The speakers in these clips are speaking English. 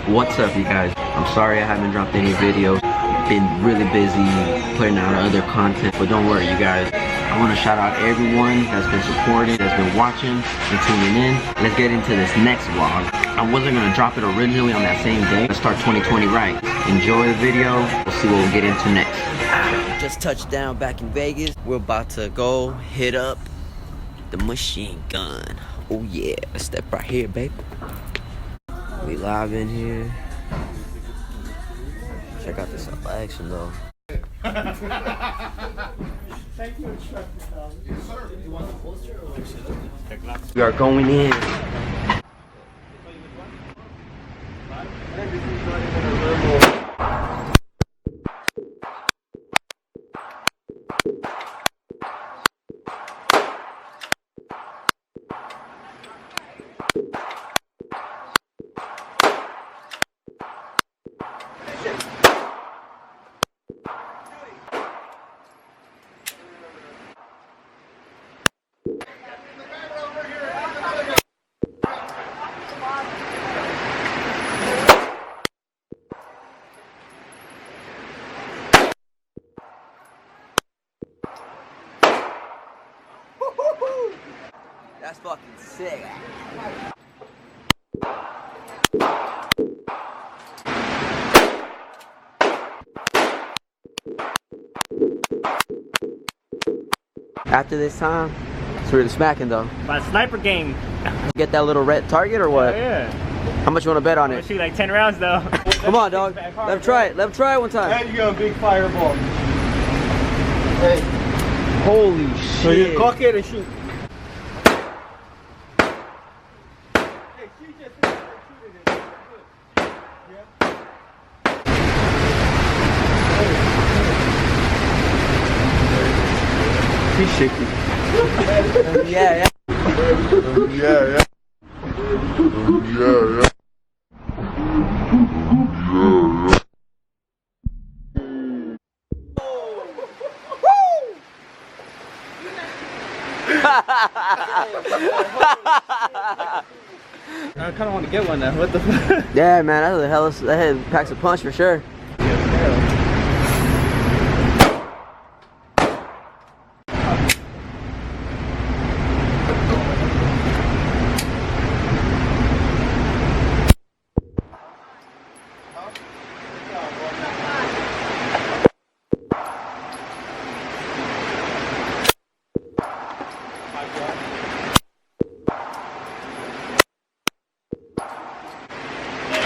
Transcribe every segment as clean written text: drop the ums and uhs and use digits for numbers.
What's up, you guys? I'm sorry I haven't dropped any videos. Been really busy putting out other content, but don't worry, you guys. I want to shout out everyone that's been supporting, that's been watching and tuning in. Let's get into this next vlog. I wasn't going to drop it originally on that same day. Let's start 2020 right. Enjoy the video. We'll see what we'll get into next. Just touched down back in Vegas. We're about to go hit up the machine gun. Oh yeah, let's step right here, baby. We live in here. Check out this action though. We are going in. That's fucking sick. After this time, it's really smacking though. My sniper game. Get that little red target or what? Oh, yeah. How much you want to bet on I'm it? gonna shoot like 10 rounds though. Come on, dog. Let him try it. Let him try it one time. There you go, big fireball. Hey. Holy shit. So you cock it and shoot. Hey, she just shooting it. Yeah. He's shaky. Yeah, yeah. Yeah. I kind of want to get one now. What the fuck? Yeah, man, that's the hell. That head packs a punch for sure.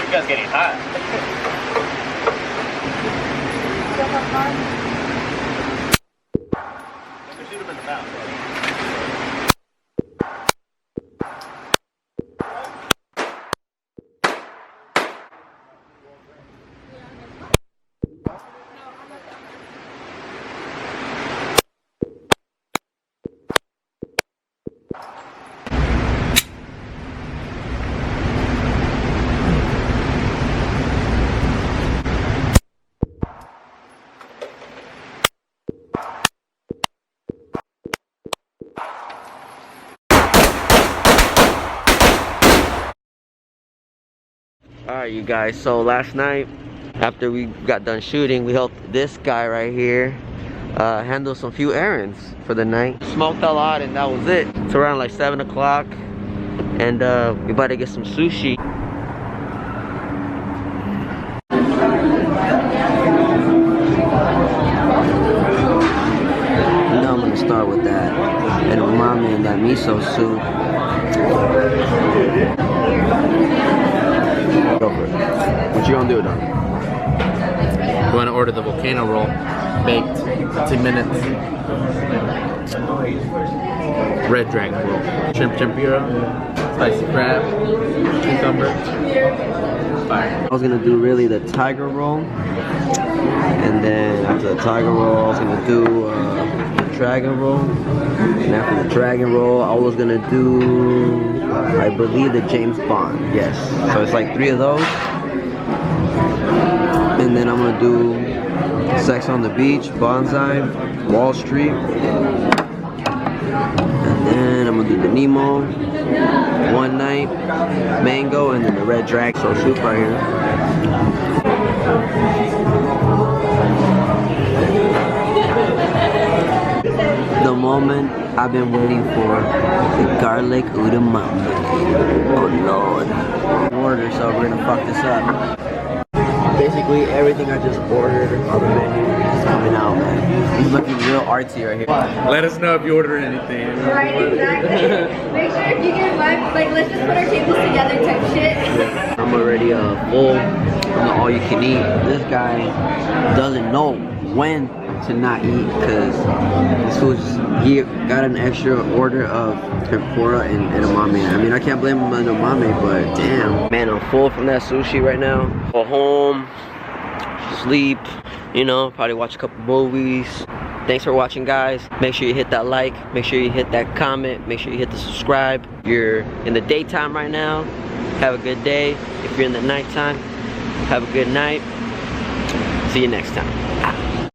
You guys getting hot. Shoot him in the mouth. Alright, you guys, so last night after we got done shooting, we helped this guy right here handle some few errands for the night. Smoked a lot and that was it. It's around like 7 o'clock and we about to get some sushi. Now I'm gonna start with that and umami and that miso soup. Go for it. What you gonna do, though? You want to order the volcano roll, baked, 10 minutes. Red dragon roll, shrimp tempura, spicy crab, cucumber, fire. I was gonna do really the tiger roll, and then after the tiger roll, I was gonna do the dragon roll, and after the dragon roll, I was gonna do, I believe, the James Bond. Yes. So it's like 3 of those, and then I'm gonna do Sex on the Beach, Bonsai, Wall Street, and then I'm gonna do the Nemo, One Night, Mango, and then the Red Dragon. So soup right here. The moment I've been waiting for, the garlic udamame. Oh Lord. Order, so we're gonna fuck this up. Basically everything I just ordered on the menu is coming out, man. He's looking real artsy right here. Let us know if you order anything. Right, exactly. Make sure if you get one, like let's just put our tables together type shit. I'm already full on the all you can eat. This guy doesn't know when to not eat because this food's, he got an extra order of tempura and edamame. I mean, I can't blame him on edamame, but damn. Man, I'm full from that sushi right now. Go home, sleep, you know, probably watch a couple movies. Thanks for watching, guys. Make sure you hit that like, make sure you hit that comment, make sure you hit the subscribe. You're in the daytime right now, have a good day. If you're in the nighttime, have a good night. See you next time.